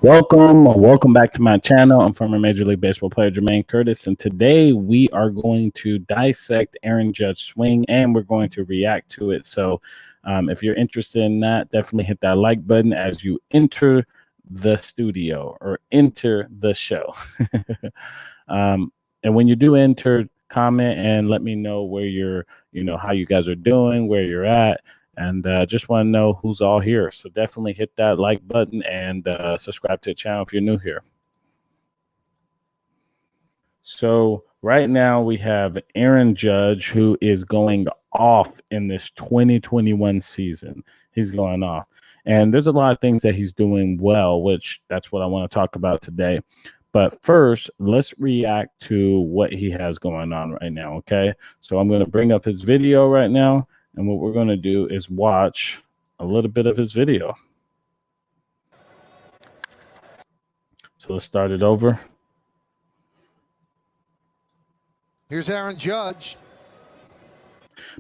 Welcome back to my channel. I'm former Major League Baseball player Jermaine Curtis, and today we are going to dissect Aaron Judge's swing, and we're going to react to it. So, if you're interested in that, definitely hit that like button as you enter the studio or enter the show. And when you do enter, comment and let me know where you're, how you guys are doing, where you're at. And just want to know who's all here. So definitely hit that like button and subscribe to the channel if you're new here. So right now we have Aaron Judge, who is going off in this 2021 season. He's going off. And there's a lot of things that he's doing well, which that's what I want to talk about today. But first, let's react to what he has going on right now, okay? So I'm going to bring up his video right now. And what we're going to do is watch a little bit of his video. So let's start it over. Here's Aaron Judge.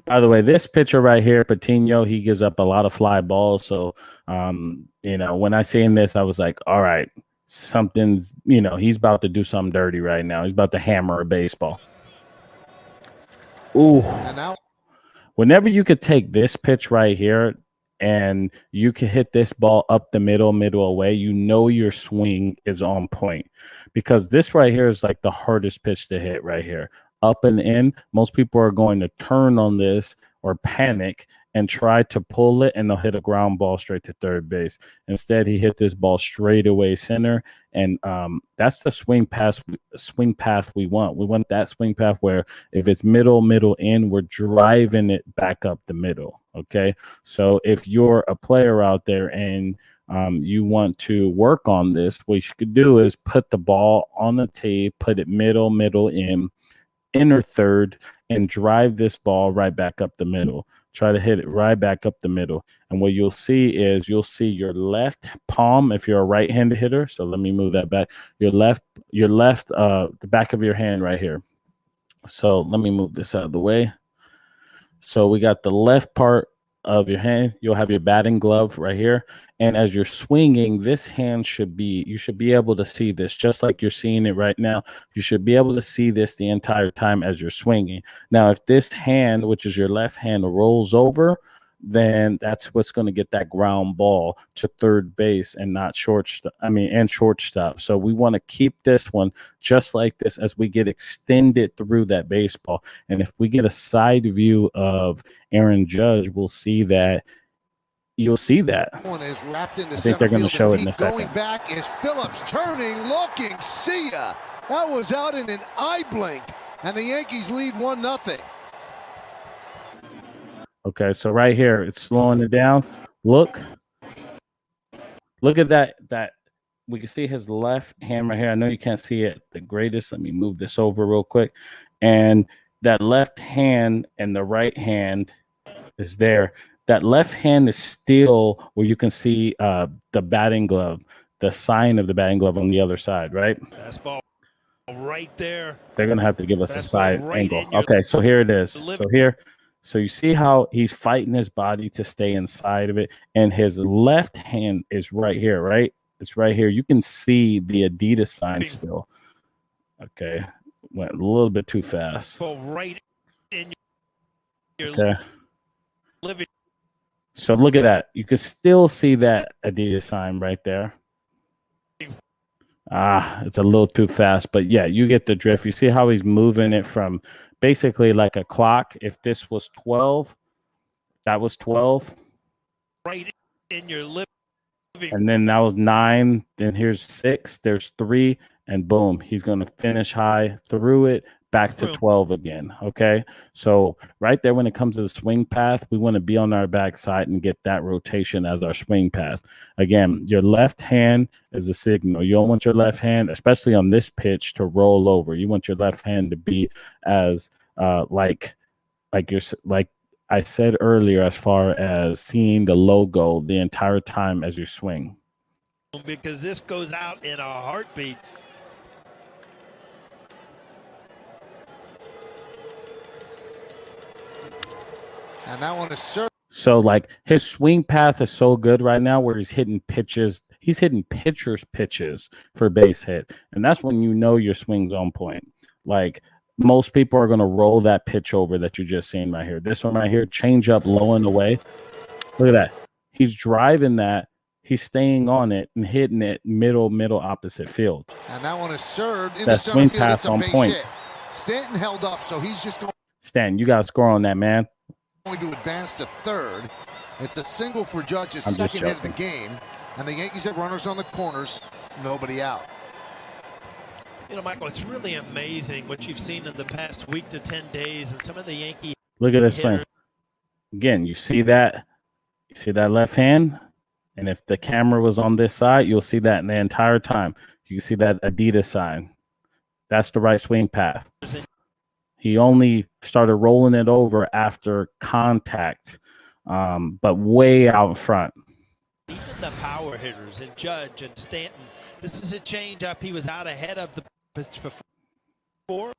By the way, this pitcher right here, Patino, he gives up a lot of fly balls. So, when I seen this, I was like, all right, something's, he's about to do something dirty right now. He's about to hammer a baseball. Ooh. And now, whenever you could take this pitch right here and you can hit this ball up the middle away, your swing is on point, because this right here is like the hardest pitch to hit right here. Up and in, most people are going to turn on this or panic and try to pull it, and they'll hit a ground ball straight to third base. Instead, he hit this ball straight away center, and that's the swing path we want. We want that swing path where if it's middle in, we're driving it back up the middle. Okay, so if you're a player out there and you want to work on this, what you could do is put the ball on the tee, put it middle in, inner third, and drive this ball right back up the middle. Try to hit it right back up the middle. And what you'll see is your left palm if you're a right-handed hitter. So let me move that back. Your left, the back of your hand right here. So let me move this out of the way. So we got the left part of your hand. You'll have your batting glove right here. And as you're swinging, this hand you should be able to see this just like you're seeing it right now. You should be able to see this the entire time as you're swinging. Now, if this hand, which is your left hand, rolls over, then that's what's going to get that ground ball to third base and not shortstop. So we want to keep this one just like this as we get extended through that baseball. And if we get a side view of Aaron Judge, we'll see that. You'll see that. One is wrapped in the I think they're going to show it in a second. Going back is Phillips, turning, looking, see ya. That was out in an eye blink, and the Yankees lead 1-0. Okay, so right here, it's slowing it down. Look at that. We can see his left hand right here. I know you can't see it the greatest. Let me move this over real quick. And that left hand and the right hand is there. That left hand is still where you can see the batting glove, the sign of the batting glove on the other side, right? Fastball right there. They're going to have to give us a side angle. Okay, so here it is. So you see how he's fighting his body to stay inside of it, and his left hand is right here, right? It's right here. You can see the Adidas sign still. Okay, went a little bit too fast. Right in your okay. living. So look at that. You can still see that Adidas sign right there. It's a little too fast, but yeah, you get the drift. You see how he's moving it from basically like a clock. If this was 12, that was 12. Right in your living. And then that was 9. Then here's 6. There's 3. And boom, he's going to finish high through it, back to 12 again. Okay, so right there, when it comes to the swing path, we want to be on our backside and get that rotation as our swing path. Again, your left hand is a signal. You don't want your left hand, especially on this pitch, to roll over. You want your left hand to be as like I said earlier, as far as seeing the logo the entire time as you swing. Because this goes out in a heartbeat. And that one is so like his swing path is so good right now where he's hitting pitches He's hitting pitcher's pitches for base hit. And that's when you know your swing's on point. Like, most people are going to roll that pitch over that you just seen right here. This one right here, change up low and away. Look at that. He's driving that. He's staying on it and hitting it middle opposite field. And that one is served into that center swing field. pass It's a on base point. hit. Stanton held up, so he's just going Stan, you got to score on that, man. to advance to third. It's a single for Judge's I'm just second hit of the joking. game. And the Yankees have runners on the corners, nobody out. You know, Michael, it's really amazing what you've seen in the past week to 10 days and some of the Yankee Look at this swing. hitters. Again, you see that? You see that left hand? And if the camera was on this side, you'll see that in the entire time. You can see that Adidas sign. That's the right swing path. He only started rolling it over after contact, but way out in front. Even the power hitters and Judge and Stanton, this is a changeup. He was out ahead of the pitch before.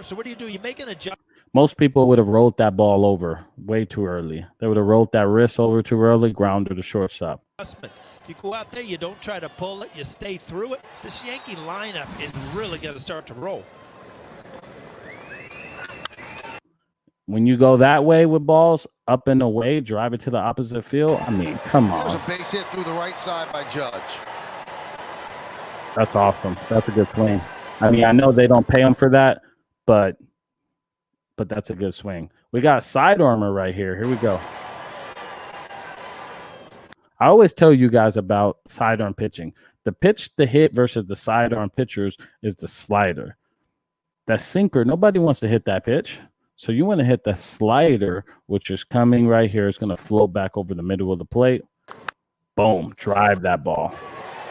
So what do? You make an adjustment. Most people would have rolled that ball over way too early. They would have rolled that wrist over too early, grounded to shortstop. You go out there, you don't try to pull it, you stay through it. This Yankee lineup is really going to start to roll. When you go that way with balls, up and away, drive it to the opposite field, I mean, come That was on. a base hit through the right side by Judge. That's awesome. That's a good swing. I mean, I know they don't pay him for that, but that's a good swing. We got Sidearmer right here. Here we go. I always tell you guys about sidearm pitching. The pitch, the hit versus the sidearm pitchers is the slider. That sinker, nobody wants to hit that pitch. So you want to hit the slider, which is coming right here. It's going to float back over the middle of the plate. Boom, drive that ball.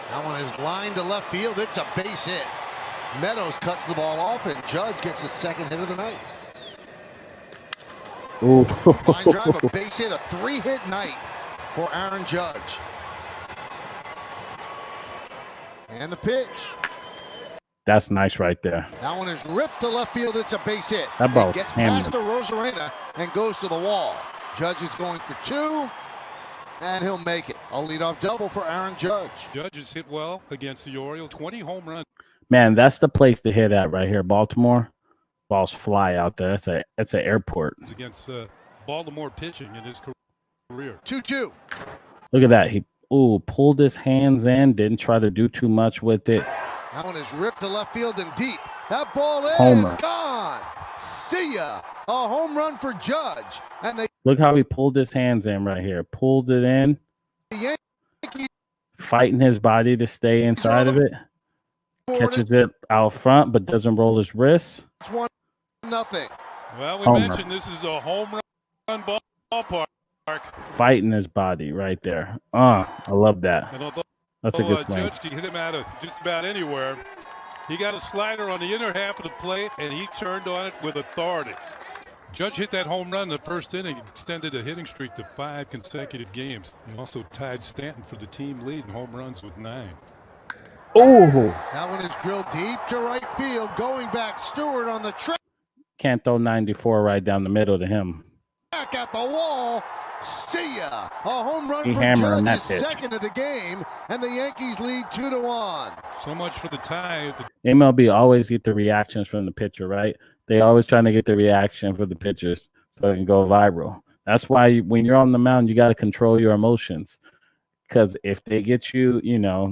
That one is lined to left field. It's a base hit. Meadows cuts the ball off, and Judge gets his second hit of the night. Ooh. Line drive, a base hit, a 3-hit night for Aaron Judge. And the pitch. That's nice right there. That one is ripped to left field. It's a base hit. That ball It gets hammered. past the Rosarena and goes to the wall. Judge is going for 2, and he'll make it. A leadoff double for Aaron Judge. Judge has hit well against the Orioles. 20 home runs. Man, that's the place to hit at right here. Baltimore. Balls fly out there. It's an airport. Against Baltimore pitching in his career. 2-2. Look at that. He pulled his hands in, didn't try to do too much with it. That one is ripped to left field and deep. That ball is Homer. gone. See ya. A home run for Judge. And the Look how he pulled his hands in right here. Pulled it in, Yankees fighting his body to stay inside of it. Catches it out front, but doesn't roll his wrist. 1-0. Well, we Homer. mentioned this is a home run ballpark. Fighting his body right there. I love that. And although That's a good swing. Judge can hit him out of just about anywhere, he got a slider on the inner half of the plate, and he turned on it with authority. Judge hit that home run in the first inning, extended a hitting streak to 5 consecutive games. He also tied Stanton for the team lead in home runs with 9. Oh, That one is drilled deep to right field. Going back, Stewart on the track can't throw 94 right down the middle to him. at the wall. See ya. A home run He for hammering Judge, that his pitch. second of the game, and the Yankees lead 2-1. So much for the tie. MLB always get the reactions from the pitcher, right? They always trying to get the reaction for the pitchers so it can go viral. That's why when you're on the mound, you got to control your emotions. Because if they get you,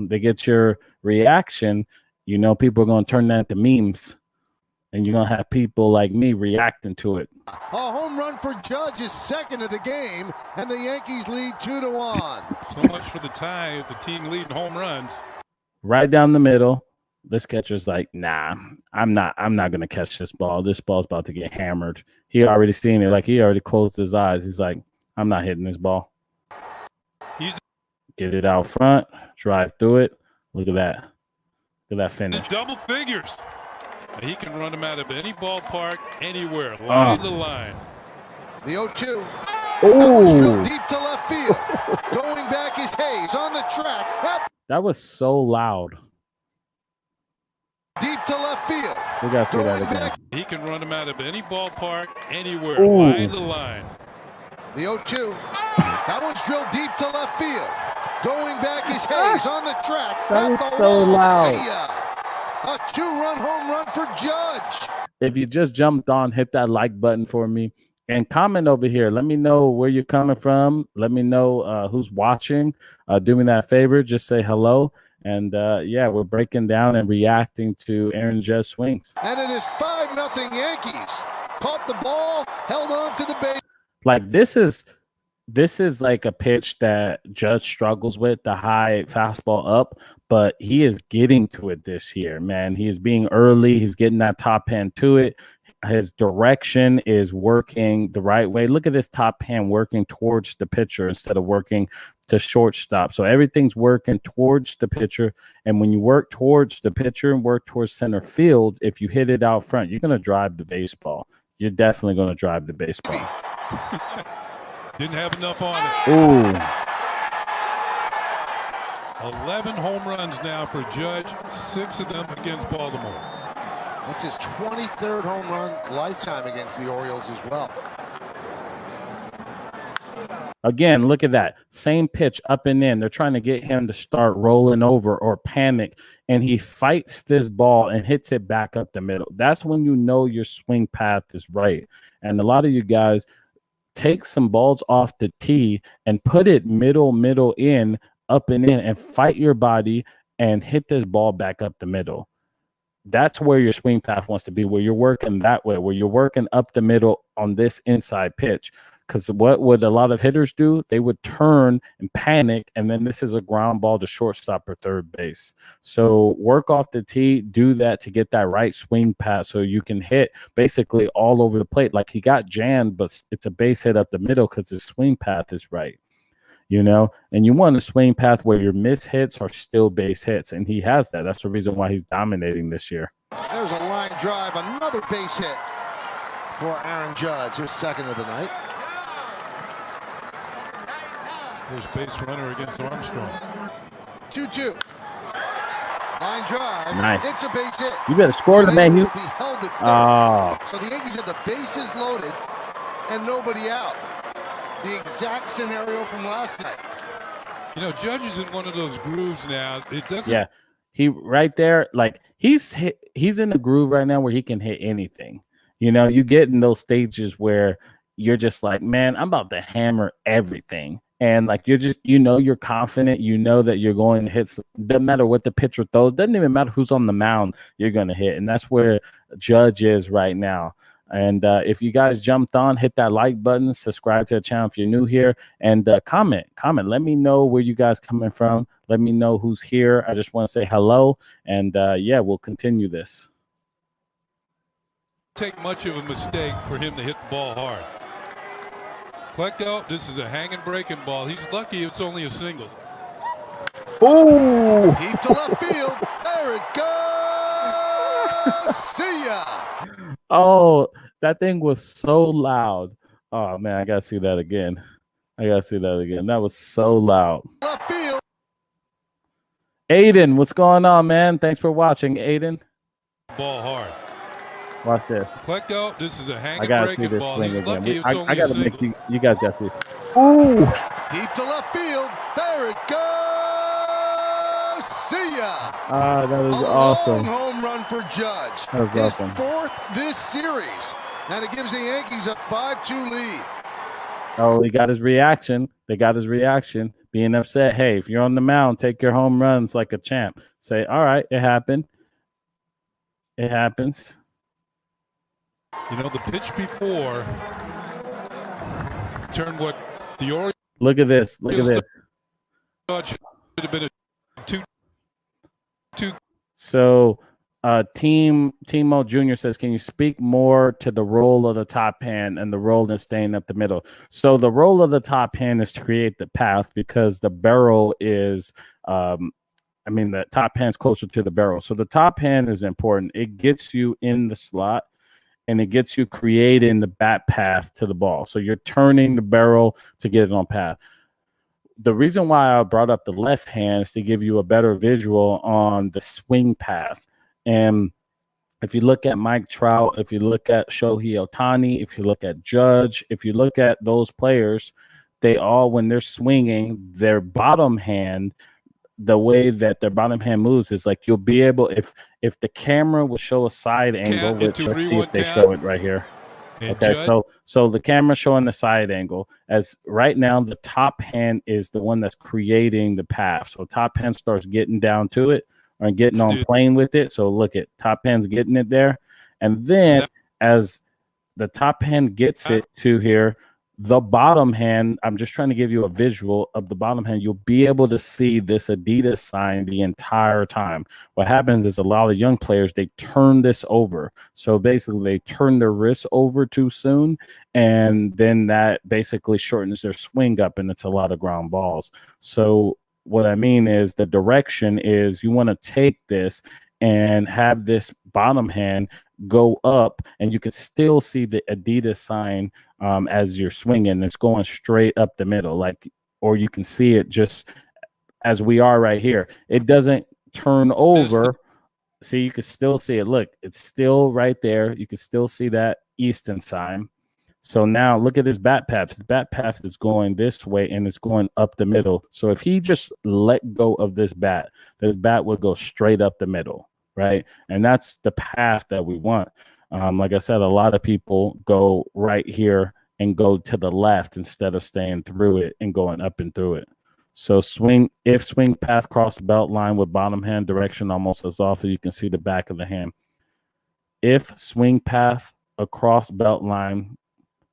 they get your reaction, people are going to turn that into memes. And you're going to have people like me reacting to it. A home run for Judge, his second of the game, and the Yankees lead 2-1. So much for the tie. The team lead in home runs. Right down the middle. This catcher's like, nah, I'm not going to catch this ball. This ball's about to get hammered. He already seen it. Like, he already closed his eyes. He's like, I'm not hitting this ball. Get it out front. Drive through it. Look at that. Look at that finish. Double figures. He can run them out of any ballpark, anywhere, line to line. The 0-2. Oh, Deep to left field. Going back is Hayes on the track. that was so loud. Deep to left field. We got to see that Going again. back. He can run them out of any ballpark, anywhere, Ooh. line to line. The 0-2. That one's drilled deep to left field. Going back is Hayes on the track. That At was the so wall. loud. See ya. A 2-run home run for Judge. If you just jumped on, hit that like button for me and comment over here. Let me know where you're coming from. Let me know who's watching. Do me that favor. Just say hello. And yeah, we're breaking down and reacting to Aaron Judge swings. And it is 5-0 Yankees. Caught the ball, held on to the base. Like this is like a pitch that Judge struggles with, the high fastball up, but he is getting to it this year, man. He is being early. He's getting that top hand to it. His direction is working the right way. Look at this top hand working towards the pitcher instead of working to shortstop. So everything's working towards the pitcher. And when you work towards the pitcher and work towards center field, if you hit it out front, you're going to drive the baseball. You're definitely going to drive the baseball. Didn't have enough on it. Ooh. 11 home runs now for Judge, 6 of them against Baltimore. That's his 23rd home run lifetime against the Orioles as well. Again, look at that. Same pitch up and in. They're trying to get him to start rolling over or panic, and he fights this ball and hits it back up the middle. That's when you know your swing path is right. And a lot of you guys take some balls off the tee and put it middle in, up and in, and fight your body and hit this ball back up the middle. That's where your swing path wants to be, where you're working that way, where you're working up the middle on this inside pitch. Because what would a lot of hitters do? They would turn and panic, and then this is a ground ball to shortstop or third base. So work off the tee, do that to get that right swing path so you can hit basically all over the plate. Like he got jammed, but it's a base hit up the middle because his swing path is right. You know, and you want a swing path where your miss hits are still base hits, and he has that. That's the reason why he's dominating this year. There's a line drive, another base hit for Aaron Judge, his second of the night. First base runner against Armstrong. 2-2. Line drive. Nice. It's a base hit. You better score the man. Will be held at third. Oh. So the Yankees have the bases loaded and nobody out. The exact scenario from last night. You know, Judge is in one of those grooves now. It doesn't. Yeah, he right there, like he's in a groove right now where he can hit anything. You know, you get in those stages where you're just like, man, I'm about to hammer everything. And like you're just, you know, you're confident, you know that you're going to hit. Doesn't matter what the pitcher throws, doesn't even matter who's on the mound, you're going to hit. And that's where Judge is right now. And if you guys jumped on, hit that like button, subscribe to the channel if you're new here, and comment. Let me know where you guys coming from. Let me know who's here. I just want to say hello, and yeah, we'll continue this. Take much of a mistake for him to hit the ball hard. Klecko, this is a hanging breaking ball. He's lucky it's only a single. Oh! Deep to left field. There it goes. See ya. Oh, that thing was so loud. Oh, man, I got to see that again. That was so loud. Left field. Aiden, what's going on, man? Thanks for watching, Aiden. Ball hard. Watch this. Klecko, this is a hanging I got to see breaking this ball. swing He's again. lucky it's I only got a to make single. you guys got to see. Oh! Deep to left field. There it goes. See ya. Ah, that was A awesome. long home run for Judge. That was His awesome. fourth this series. And it gives the Yankees a 5-2 lead. Oh, he got his reaction. They got his reaction. Being upset. Hey, if you're on the mound, take your home runs like a champ. Say, all right, it happened. It happens. You know, the pitch before turned what the Orioles. Look at this. Look at this. Should have been a 2-2. So, Timo Jr. says, can you speak more to the role of the top hand and the role in staying up the middle? So the role of the top hand is to create the path because the barrel is, the top hand's closer to the barrel. So the top hand is important. It gets you in the slot and it gets you creating the bat path to the ball. So you're turning the barrel to get it on path. The reason why I brought up the left hand is to give you a better visual on the swing path. And if you look at Mike Trout, if you look at Shohei Ohtani, if you look at Judge, if you look at those players, they all, when they're swinging, their bottom hand, the way that their bottom hand moves is like you'll be able, if the camera will show a side angle, which let's see if they show it right here. Okay, so the camera showing the side angle, as right now the top hand is the one that's creating the path. So top hand starts getting down to it or getting on plane with it. So look at top hand's getting it there. And then as the top hand gets it to here, the bottom hand, I'm just trying to give you a visual of the bottom hand. You'll be able to see this Adidas sign the entire time. What happens is a lot of young players, they turn this over. So basically they turn their wrist over too soon, and then that basically shortens their swing up, and it's a lot of ground balls. So what I mean is the direction is you want to take this and have this bottom hand go up, and you can still see the Adidas sign as you're swinging. It's going straight up the middle, like, or you can see it just as we are right here. It doesn't turn over. See, you can still see it. Look, it's still right there. You can still see that Easton sign. So now look at his bat path. His bat path is going this way, and it's going up the middle. So if he just let go of this bat would go straight up the middle. Right. And that's the path that we want. Like I said, a lot of people go right here and go to the left instead of staying through it and going up and through it. So swing path cross belt line with bottom hand direction almost as often. You can see the back of the hand. If swing path across belt line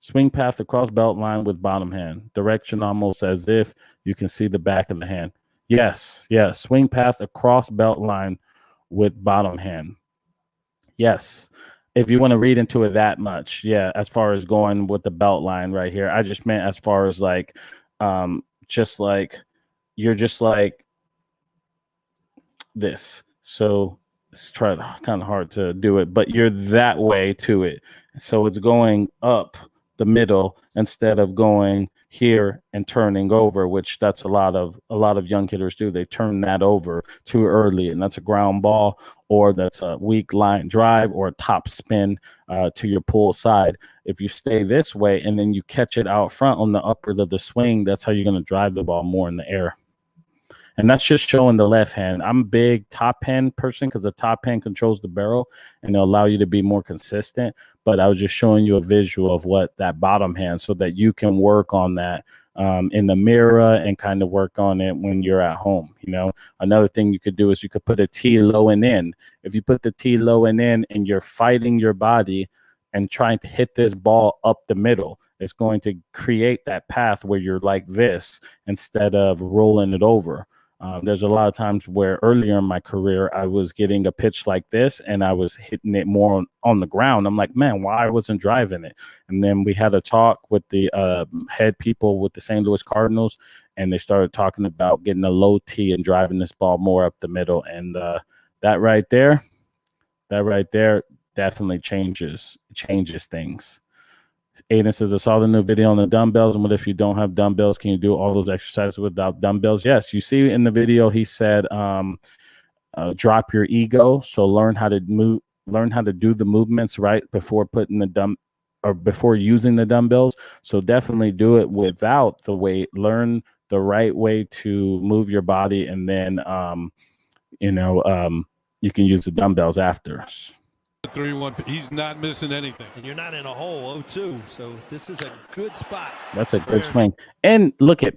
with bottom hand direction almost as if, you can see the back of the hand. Yes. Swing path across belt line with bottom hand. Yes. If you want to read into it that much. Yeah. As far as going with the belt line right here, I just meant as far as like, just like, you're just like this. So it's kind of hard to do it, but you're that way to it. So it's going up the middle instead of going here and turning over, which that's a lot of young hitters do. They turn that over too early, and that's a ground ball, or that's a weak line drive, or a top spin to your pull side. If you stay this way and then you catch it out front on the upward of the swing, that's how you're going to drive the ball more in the air. And that's just showing the left hand. I'm a big top hand person because the top hand controls the barrel and it'll allow you to be more consistent. But I was just showing you a visual of what that bottom hand, so that you can work on that in the mirror and kind of work on it when you're at home. You know, another thing you could do is you could put a T low and in. If you put the T low and in and you're fighting your body and trying to hit this ball up the middle, it's going to create that path where you're like this instead of rolling it over. There's a lot of times where earlier in my career, I was getting a pitch like this and I was hitting it more on the ground. I'm like, man, why I wasn't driving it? And then we had a talk with the head people with the St. Louis Cardinals, and they started talking about getting a low T and driving this ball more up the middle. And that right there definitely changes things. Aiden says, I saw the new video on the dumbbells. And what if you don't have dumbbells? Can you do all those exercises without dumbbells? Yes. You see in the video, he said, drop your ego. So learn how to do the movements right before putting before using the dumbbells. So definitely do it without the weight. Learn the right way to move your body. And then, you can use the dumbbells after. 3-1. He's not missing anything. And you're not in a hole, 0-2. So this is a good spot. That's a good swing. And look at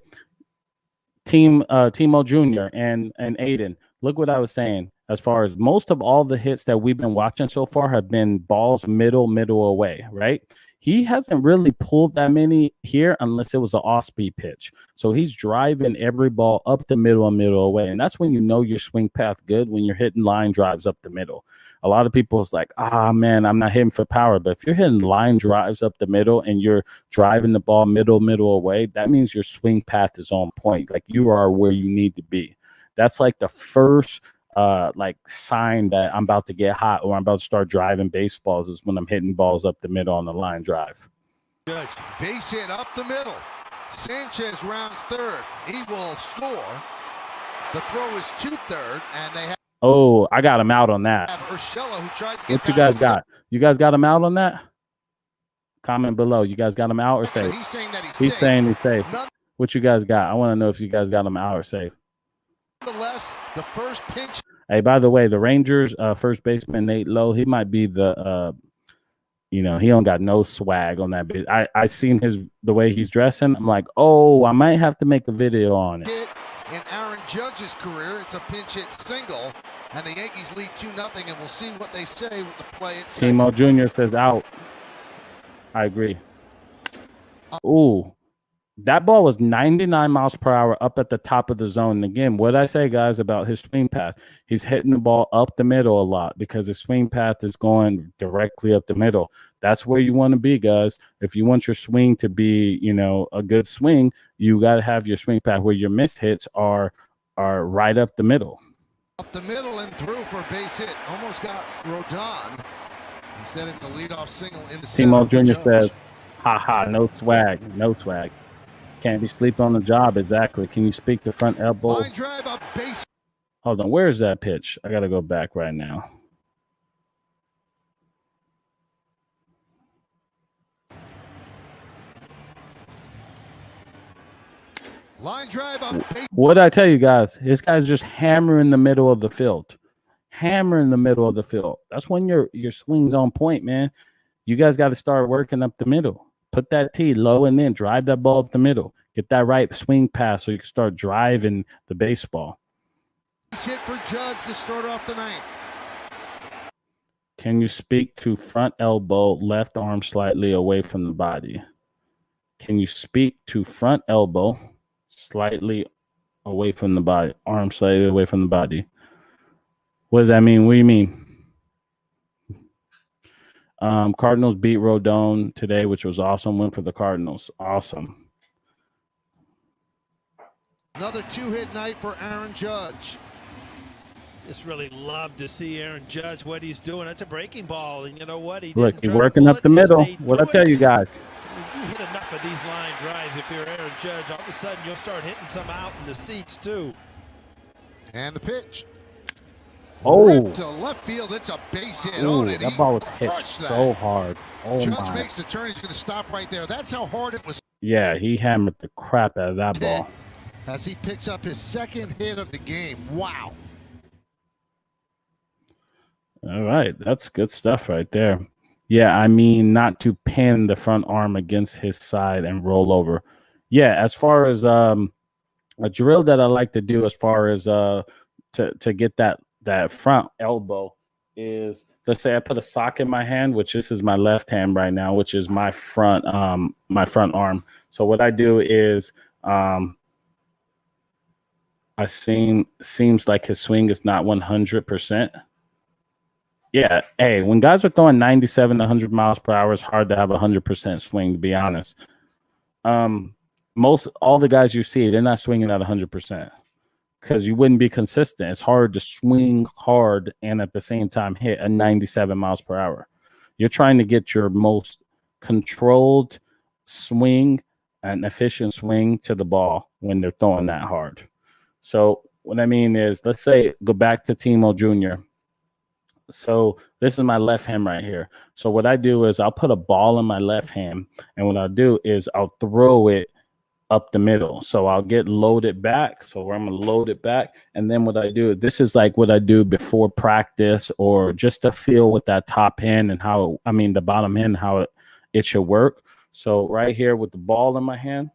Timo Jr. and Aiden. Look what I was saying. As far as most of all the hits that we've been watching so far have been balls middle away, right? He hasn't really pulled that many here unless it was an off-speed pitch. So he's driving every ball up the middle and middle away. And that's when you know your swing path good, when you're hitting line drives up the middle. A lot of people is like, man, I'm not hitting for power. But if you're hitting line drives up the middle and you're driving the ball middle away, that means your swing path is on point. Like you are where you need to be. That's like the first sign that I'm about to get hot or I'm about to start driving baseballs is when I'm hitting balls up the middle on the line drive. Good. Base hit up the middle. Sanchez rounds third. He will score. The throw is to third, and they have. Oh, I got him out on that. Urshela, who tried to get what you guys got? You guys got him out on that? Comment below. You guys got him out or safe? He's saying that he's saying he's safe. What you guys got? I want to know if you guys got him out or safe. Nonetheless, the first pinch. Hey, by the way, the Rangers first baseman Nate Lowe, he might be the he don't got no swag on that bit. I seen the way he's dressing. I'm like, oh, I might have to make a video on it. In Aaron Judge's career, it's a pinch hit single, and the Yankees lead 2-0, and we'll see what they say with the play at second. Timo Jr. says out. I agree. Ooh, that ball was 99 miles per hour up at the top of the zone. And again, what I say, guys, about his swing path, he's hitting the ball up the middle a lot because his swing path is going directly up the middle. That's where you want to be, guys. If you want your swing to be, a good swing, you got to have your swing path where your missed hits are right up the middle. Up the middle and through for a base hit. Almost got Rodon. Instead, it's a leadoff single in the Timo Jr. says, ha, no swag, no swag. Can't be sleeping on the job. Exactly. Can you speak to front elbow? Line drive up base. Hold on. Where is that pitch? I got to go back right now. Line drive up base. What did I tell you guys? This guy's just hammering the middle of the field. Hammering the middle of the field. That's when your swing's on point, man. You guys got to start working up the middle. Put that tee low and then drive that ball up the middle. Get that right swing pass so you can start driving the baseball. Hit for Judge to start off the ninth. Can you speak to front elbow, left arm slightly away from the body? Can you speak to front elbow slightly away from the body, arm slightly away from the body? What does that mean? What do you mean? Cardinals beat Rodon today, which was awesome. Win for the Cardinals. Awesome. Another two-hit night for Aaron Judge. Just really love to see Aaron Judge, what he's doing. That's a breaking ball, and you know what? He's working up the middle. What I tell you guys? You hit enough of these line drives if you're Aaron Judge, all of a sudden you'll start hitting some out in the seats too. And the pitch. Oh, ripped to left field. It's a base hit. Ooh, that ball was hit so hard. Oh, Judge makes the turn. He's going to stop right there. That's how hard it was. Yeah, he hammered the crap out of that ball. As he picks up his second hit of the game. Wow. All right, that's good stuff right there. Yeah, I mean, not to pin the front arm against his side and roll over. Yeah, as far as a drill that I like to do as far as to get that front elbow is, let's say I put a sock in my hand, which this is my left hand right now, which is my front arm. So what I do is seems like his swing is not 100%. Yeah, hey, when guys are throwing 97 to 100 miles per hour, it's hard to have a 100% swing, to be honest. All the guys you see, they're not swinging at 100% because you wouldn't be consistent. It's hard to swing hard and at the same time hit a 97 miles per hour. You're trying to get your most controlled swing and efficient swing to the ball when they're throwing that hard. So what I mean is, let's say, go back to Timo Jr. So this is my left hand right here. So what I do is I'll put a ball in my left hand, and what I'll do is I'll throw it up the middle. So I'll get loaded back. So I'm going to load it back. And then what I do, this is like what I do before practice or just to feel with that top hand and the bottom hand, how it should work. So right here with the ball in my hand,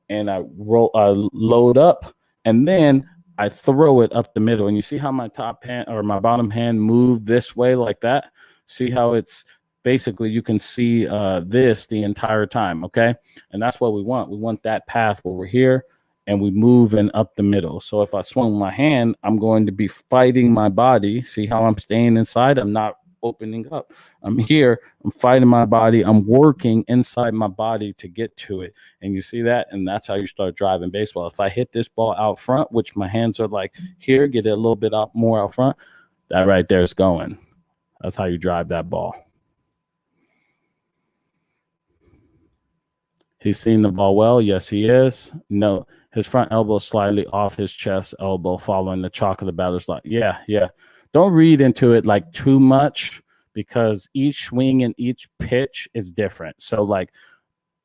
and I load up, and then I throw it up the middle. And you see how my top hand or my bottom hand moved this way like that? See how it's basically, you can see this the entire time, okay? And that's what we want. We want that path where we're here and we move in up the middle. So if I swing my hand, I'm going to be fighting my body. See how I'm staying inside? I'm not opening up. I'm here. I'm fighting my body. I'm working inside my body to get to it. And you see that? And that's how you start driving baseball. If I hit this ball out front, which my hands are like here, get it a little bit more out front, that right there is going. That's how you drive that ball. He's seen the ball well. Yes, he is. No, his front elbow slightly off his chest elbow following the chalk of the batter's line. Yeah. Don't read into it like too much because each swing and each pitch is different. So like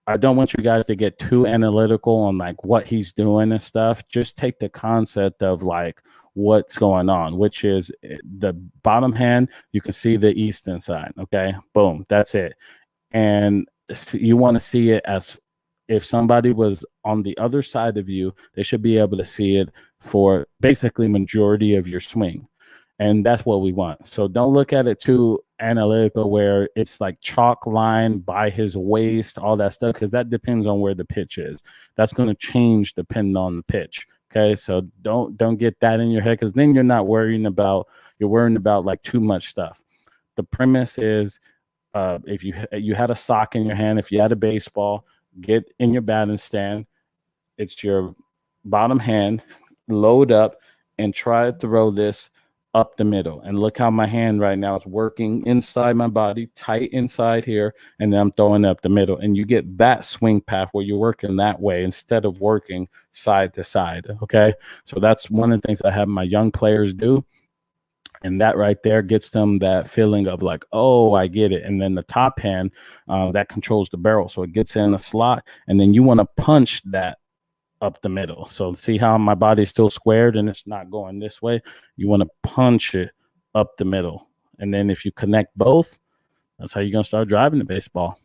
I don't want you guys to get too analytical on like what he's doing and stuff. Just take the concept of like what's going on, which is the bottom hand. You can see the eastern side. Okay, boom, that's it. And you want to see it as if somebody was on the other side of you, they should be able to see it for basically majority of your swing. And that's what we want. So don't look at it too analytical where it's like chalk line by his waist, all that stuff, because that depends on where the pitch is. That's going to change depending on the pitch. Okay, so don't get that in your head, because then you're worrying about like too much stuff. The premise is if you had a sock in your hand, if you had a baseball, get in your batting stand. It's your bottom hand, load up, and try to throw this up the middle. And look how my hand right now is working inside my body, tight inside here, and then I'm throwing up the middle. And you get that swing path where you're working that way instead of working side to side. Okay, so that's one of the things I have my young players do. And that right there gets them that feeling of like, oh, I get it. And then the top hand, that controls the barrel. So it gets in the slot. And then you want to punch that up the middle. So see how my body's still squared and it's not going this way? You want to punch it up the middle. And then if you connect both, that's how you're going to start driving the baseball.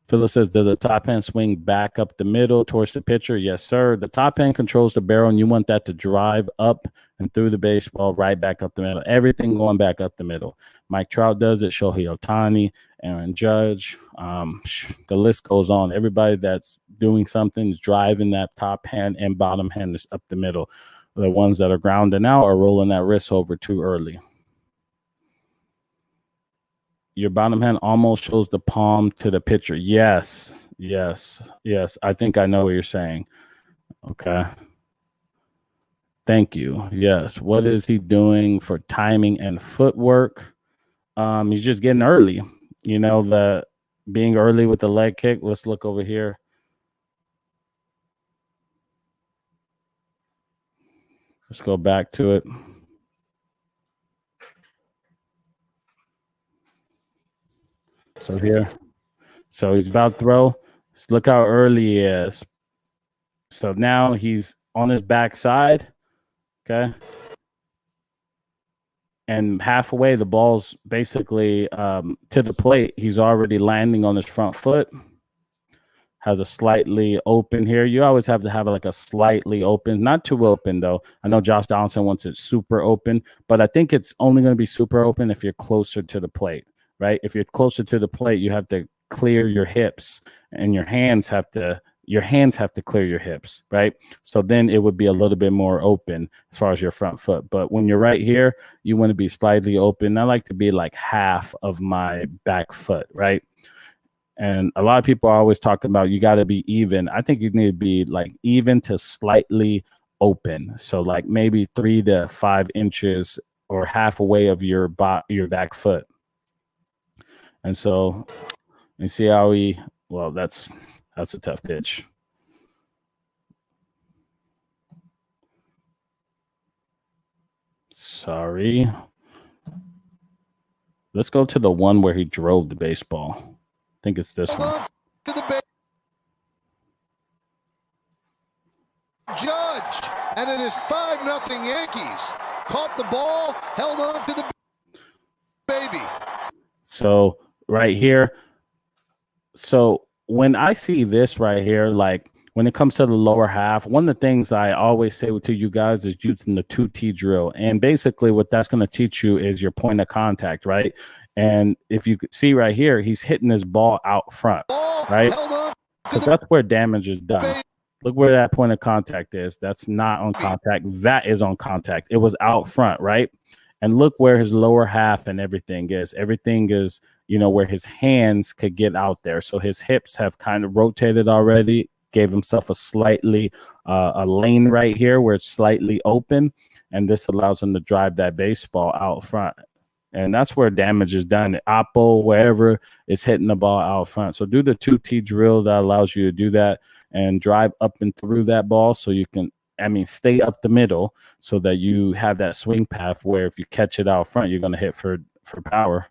Phyllis says, does the top hand swing back up the middle towards the pitcher? Yes, sir. The top hand controls the barrel, and you want that to drive up and through the baseball right back up the middle. Everything going back up the middle. Mike Trout does it. Shohei Ohtani, Aaron Judge. The list goes on. Everybody that's doing something is driving that top hand and bottom hand is up the middle. The ones that are grounding out are rolling that wrist over too early. Your bottom hand almost shows the palm to the pitcher. Yes. I think I know what you're saying. Okay. Thank you. Yes. What is he doing for timing and footwork? He's just getting early. You know, the being early with the leg kick. Let's look over here. Let's go back to it. So here, so he's about to throw. Just look how early he is. So now he's on his backside, okay? And halfway, the ball's basically to the plate. He's already landing on his front foot. Has a slightly open here. You always have to have like a slightly open, not too open though. I know Josh Donaldson wants it super open, but I think it's only going to be super open if you're closer to the plate. Right? If you're closer to the plate, you have to clear your hips, and your hands have to clear your hips, right? So then it would be a little bit more open as far as your front foot. But when you're right here, you want to be slightly open. I like to be like half of my back foot, right? And a lot of people are always talking about you got to be even. I think you need to be like even to slightly open. So like maybe 3 to 5 inches or half away of your back foot. And so you see how that's a tough pitch. Sorry. Let's go to the one where he drove the baseball. I think it's this one. Judge, and it is 5-0 Yankees. Caught the ball, held on to the baby. So right here. So when I see this right here, like when it comes to the lower half, one of the things I always say to you guys is using the 2T drill. And basically what that's going to teach you is your point of contact, right? And if you could see right here, he's hitting this ball out front, right? So that's where damage is done. Look where that point of contact is. That's not on contact. That is on contact. It was out front, right? And look where his lower half and everything is. Everything is, you know, where his hands could get out there. So his hips have kind of rotated already, gave himself a slightly a lane right here where it's slightly open. And this allows him to drive that baseball out front. And that's where damage is done. Oppo, wherever it's hitting the ball out front. So do the 2T drill that allows you to do that and drive up and through that ball so you can, stay up the middle so that you have that swing path where if you catch it out front, you're going to hit for power.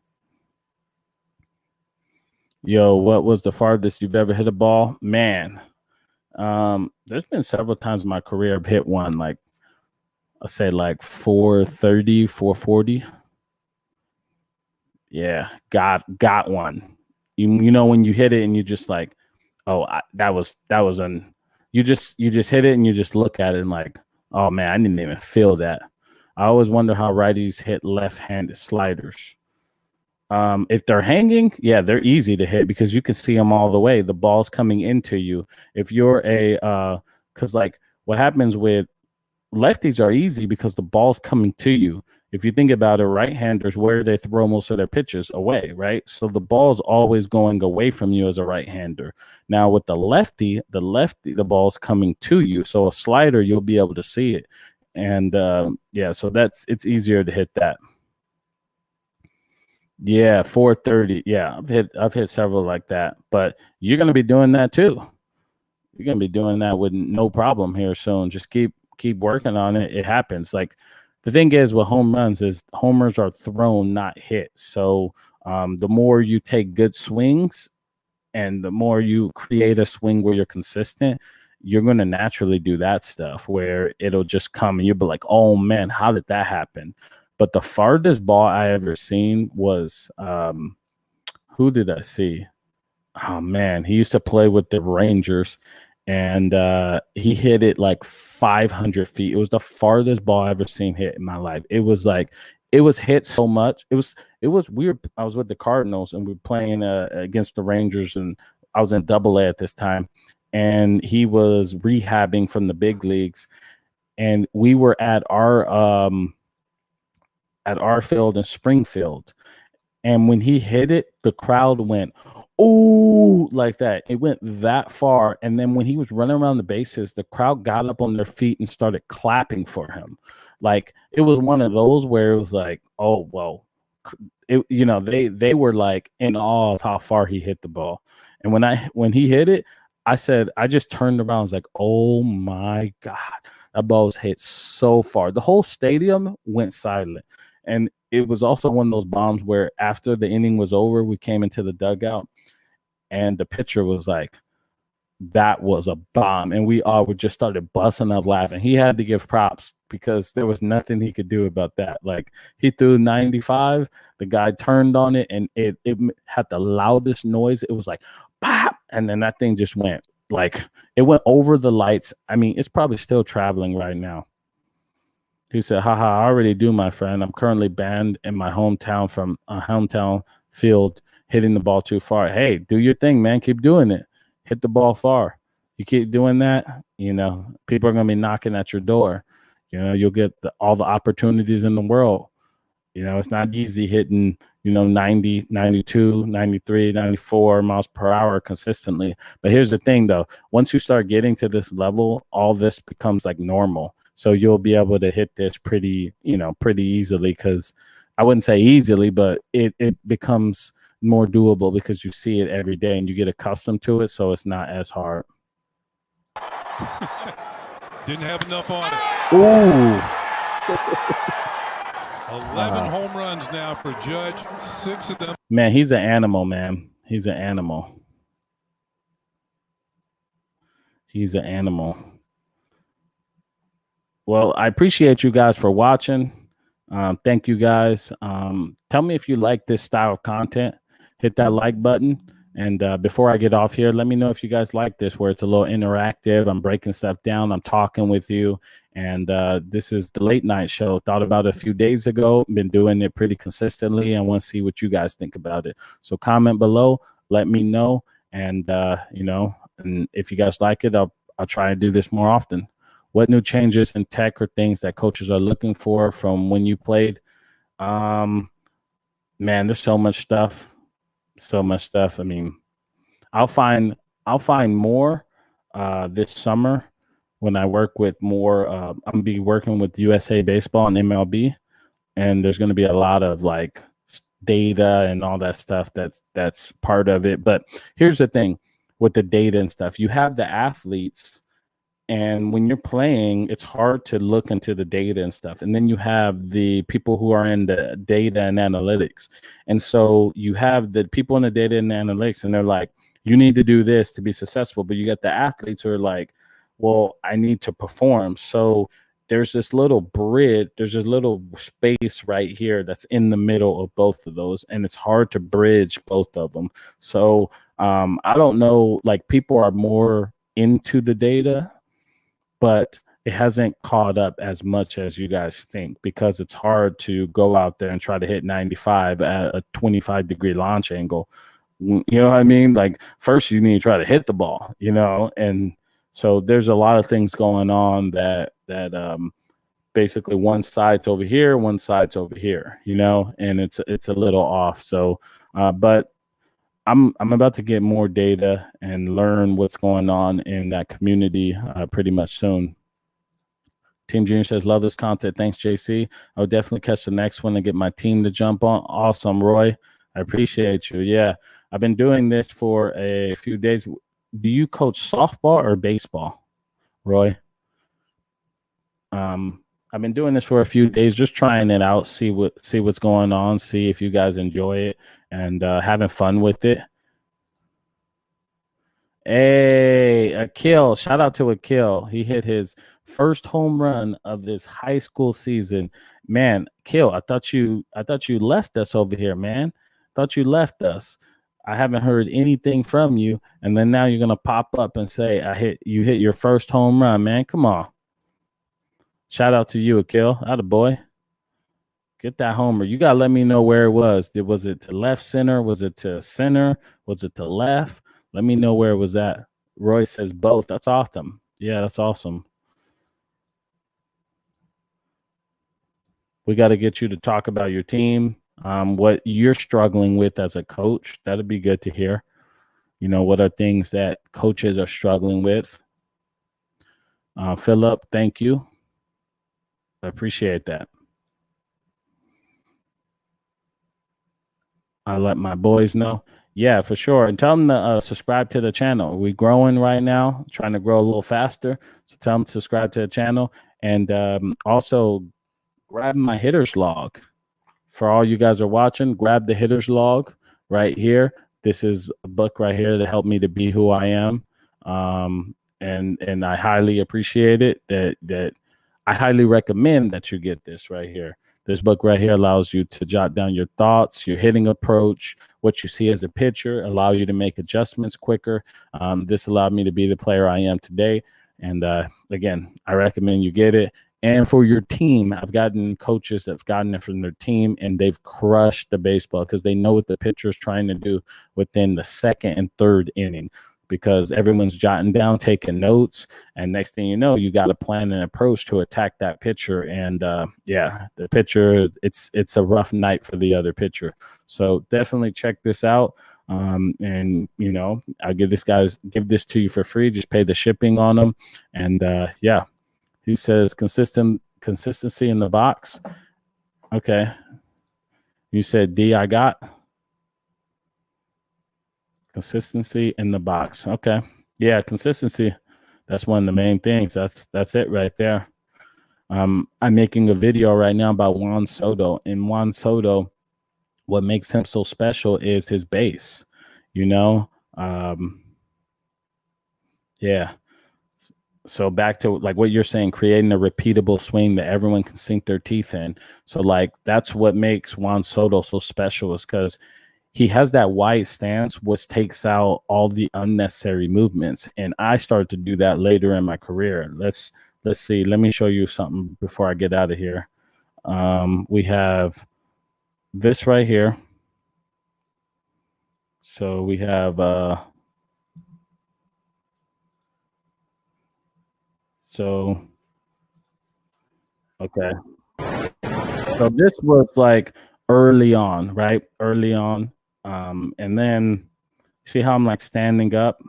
Yo, what was the farthest you've ever hit a ball? Man, there's been several times in my career I've hit one like I say like 430, 440. Yeah, got one. You know when you hit it and you just like, oh, that was an you just hit it and you just look at it and like, oh man, I didn't even feel that. I always wonder how righties hit left-handed sliders. If they're hanging, yeah, they're easy to hit because you can see them all the way. The ball's coming into you. If you're because like what happens with lefties are easy because the ball's coming to you. If you think about it, right-handers, where they throw most of their pitches away, right? So the ball's always going away from you as a right-hander. Now with the ball's coming to you. So a slider, you'll be able to see it. And yeah, so it's easier to hit that. Yeah, 430. Yeah, I've hit several like that. But you're gonna be doing that too. You're gonna be doing that with no problem here soon. Just keep working on it. It happens. Like the thing is with home runs is homers are thrown, not hit. So the more you take good swings and the more you create a swing where you're consistent, you're going to naturally do that stuff where it'll just come and you'll be like, oh man, how did that happen? But the farthest ball I ever seen was who did I see? Oh man, he used to play with the Rangers and he hit it like 500 feet. It was the farthest ball I ever seen hit in my life. It was like it was hit so much. It was weird. I was with the Cardinals and we were playing against the Rangers, and I was in Double A at this time, and he was rehabbing from the big leagues, and we were at our field in Springfield, and when he hit it, the crowd went, "Oh!" like that. It went that far. And then when he was running around the bases, the crowd got up on their feet and started clapping for him. Like it was one of those where it was like, "Oh well," they were like in awe of how far he hit the ball. And when he hit it, I just turned around. I was like, "Oh my god, that ball was hit so far." The whole stadium went silent. And it was also one of those bombs where after the inning was over, we came into the dugout and the pitcher was like, that was a bomb. And we all just started busting up laughing. He had to give props because there was nothing he could do about that. Like he threw 95, the guy turned on it and it had the loudest noise. It was like, pop. And then that thing just went like, it went over the lights. I mean, it's probably still traveling right now. He said, haha, I already do, my friend. I'm currently banned in my hometown from a hometown field, hitting the ball too far. Hey, do your thing, man. Keep doing it. Hit the ball far. You keep doing that, people are going to be knocking at your door. You'll get all the opportunities in the world. It's not easy hitting, 90, 92, 93, 94 miles per hour consistently. But here's the thing, though. Once you start getting to this level, all this becomes like normal. So you'll be able to hit this pretty easily, because I wouldn't say easily, but it becomes more doable because you see it every day and you get accustomed to it. So it's not as hard. Didn't have enough on it. Ooh. 11 home runs now for Judge, 6 of them. Man, he's an animal, man. He's an animal. He's an animal. Well, I appreciate you guys for watching. Thank you guys. Tell me if you like this style of content. Hit that like button. And before I get off here, let me know if you guys like this, where it's a little interactive. I'm breaking stuff down. I'm talking with you. And this is the late night show. Thought about it a few days ago. Been doing it pretty consistently. I want to see what you guys think about it. So comment below. Let me know. And, and if you guys like it, I'll try to do this more often. What new changes in tech or things that coaches are looking for from when you played? Man, there's so much stuff. So much stuff. I mean, I'll find more this summer when I work with more. I'm gonna be working with USA Baseball and MLB, and there's going to be a lot of like data and all that stuff that's part of it. But here's the thing with the data and stuff: you have the athletes, And when you're playing, it's hard to look into the data and stuff. And then you have the people who are in the data and analytics. And so you have the people in the data and analytics, and they're like, you need to do this to be successful. But you got the athletes who are like, well, I need to perform. So there's this little bridge, there's this little space right here that's in the middle of both of those. And it's hard to bridge both of them. So I don't know, like people are more into the data, but it hasn't caught up as much as you guys think, because it's hard to go out there and try to hit 95 at a 25-degree launch angle. You know what I mean? Like first you need to try to hit the ball, and so there's a lot of things going on that basically one side's over here, one side's over here, and it's a little off. So, but I'm about to get more data and learn what's going on in that community pretty much soon. Team Junior says, love this content. Thanks, JC. I'll definitely catch the next one and get my team to jump on. Awesome, Roy. I appreciate you. Yeah, I've been doing this for a few days. Do you coach softball or baseball, Roy? I've been doing this for a few days, just trying it out, see what's going on, see if you guys enjoy it, and having fun with it. Hey, Akil! Shout out to Akil. He hit his first home run of this high school season. Man, Akil, I thought you left us over here, man. Thought you left us. I haven't heard anything from you, and then now you're gonna pop up and say you hit your first home run, man. Come on. Shout out to you, Akil. Attaboy. Get that homer. You got to let me know where it was. Was it to left center? Was it to center? Was it to left? Let me know where it was at. Roy says both. That's awesome. Yeah, that's awesome. We got to get you to talk about your team, what you're struggling with as a coach. That'd be good to hear. What are things that coaches are struggling with? Philip, thank you. I appreciate that. I let my boys know. Yeah, for sure. And tell them to subscribe to the channel. We're growing right now, trying to grow a little faster. So tell them to subscribe to the channel. And also grab my hitter's log. For all you guys are watching, grab the hitter's log right here. This is a book right here that helped me to be who I am. And I highly appreciate it. That I highly recommend that you get this right here. This book right here allows you to jot down your thoughts, your hitting approach, what you see as a pitcher, allow you to make adjustments quicker. This allowed me to be the player I am today. And again, I recommend you get it. And for your team, I've gotten coaches that have gotten it from their team, and they've crushed the baseball because they know what the pitcher is trying to do within the second and third inning, because everyone's jotting down, taking notes, and next thing you know, you got a plan and approach to attack that pitcher. And yeah, the pitcher, it's a rough night for the other pitcher. So definitely check this out. And I'll give this to you for free. Just pay the shipping on them. And yeah, he says consistency in the box. Okay. You said D, I got consistency in the box. Okay. Yeah, consistency. That's one of the main things. That's it right there. I'm making a video right now about Juan Soto. And Juan Soto, what makes him so special is his base. Yeah. So back to like what you're saying, creating a repeatable swing that everyone can sink their teeth in. So like that's what makes Juan Soto so special, is because he has that wide stance, which takes out all the unnecessary movements. And I started to do that later in my career. Let's see. Let me show you something before I get out of here. We have this right here. So we have okay. So this was like early on, right? Early on. And then see how I'm like standing up?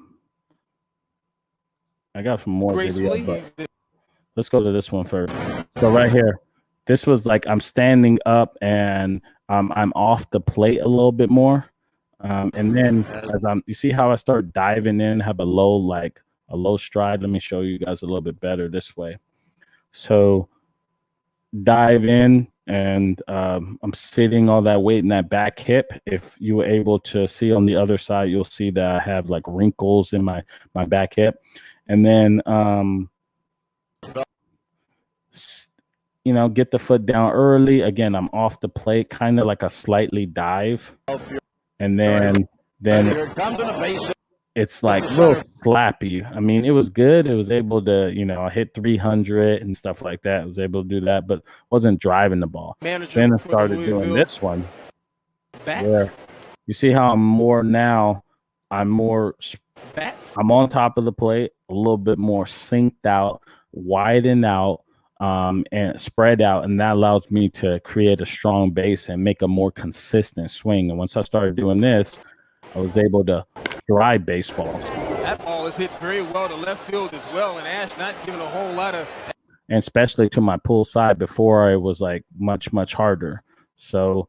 I got some more video, but let's go to this one first. So right here, this was like I'm standing up and I'm off the plate a little bit more. And then as you see how I start diving in, have a low like a low stride. Let me show you guys a little bit better this way. So dive in, and I'm sitting all that weight in that back hip. If you were able to see on the other side, you'll see that I have like wrinkles in my back hip. And then get the foot down early. Again, I'm off the plate, kind of like a slightly dive. And then it's like real slappy. I mean, it was good. It was able to, hit 300 and stuff like that. I was able to do that, but wasn't driving the ball. Then I started doing this one. Where you see how I'm on top of the plate, a little bit more synced out, widened out, and spread out, and that allows me to create a strong base and make a more consistent swing. And once I started doing this, I was able to drive baseballs. That ball is hit very well to left field as well, and Ash not giving a whole lot of, and especially to my pull side. Before, it was like much harder. So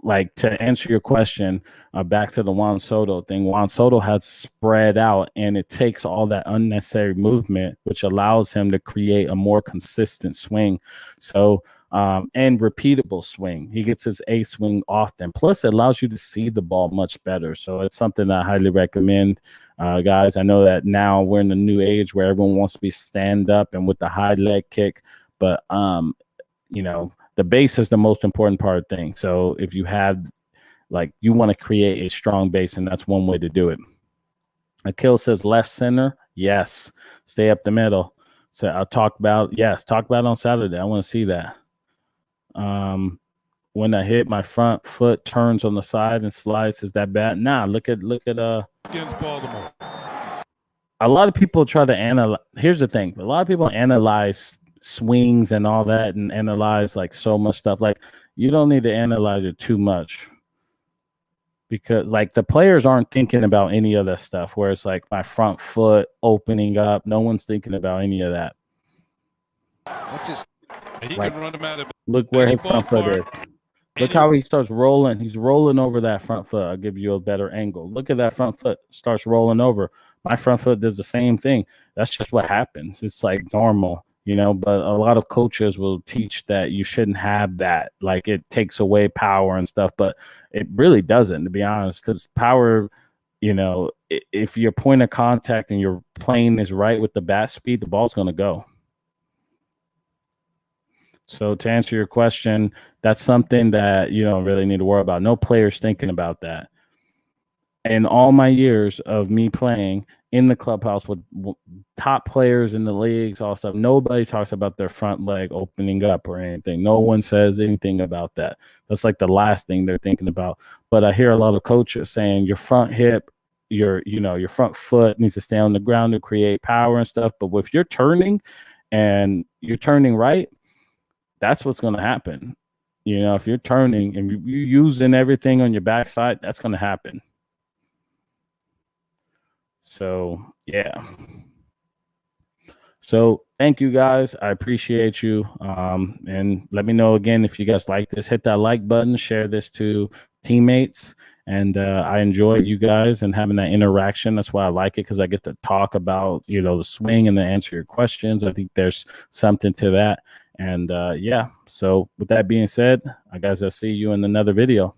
like, to answer your question, back to the Juan Soto thing, Juan Soto has spread out, and it takes all that unnecessary movement, which allows him to create a more consistent swing. So, and repeatable swing. He gets his A swing often. Plus, it allows you to see the ball much better. So it's something I highly recommend, guys. I know that now we're in a new age where everyone wants to be stand up and with the high leg kick, but the base is the most important part of things. So if you have, you want to create a strong base, and that's one way to do it. Akil says left center. Yes. Stay up the middle. So I'll talk about on Saturday. I want to see that. When I hit, my front foot turns on the side and slides. Is that bad? Nah, look at against Baltimore. A lot of people try to analyze. Here's the thing. A lot of people analyze swings and all that, and analyze so much stuff. You don't need to analyze it too much, because the players aren't thinking about any of that stuff, where it's my front foot opening up. No one's thinking about any of that. He can run them out of. Look where his front foot is. Look how he starts rolling. He's rolling over that front foot. I'll give you a better angle. Look at that front foot. Starts rolling over. My front foot does the same thing. That's just what happens. It's normal. But a lot of coaches will teach that you shouldn't have that. It takes away power and stuff, but it really doesn't, to be honest, because power, if your point of contact and your plane is right with the bat speed, the ball's going to go. So to answer your question, that's something that you don't really need to worry about. No player's thinking about that. In all my years of me playing in the clubhouse with top players in the leagues, all stuff, nobody talks about their front leg opening up or anything. No one says anything about that. That's the last thing they're thinking about. But I hear a lot of coaches saying your front hip, your front foot needs to stay on the ground to create power and stuff. But if you're turning and you're turning right, that's what's going to happen. If you're turning and you're using everything on your backside, that's going to happen. So, yeah. So thank you, guys. I appreciate you. And let me know again if you guys like this. Hit that like button. Share this to teammates. And I enjoy you guys and having that interaction. That's why I like it, because I get to talk about, the swing and then answer your questions. I think there's something to that. And, yeah. So with that being said, I guess I'll see you in another video.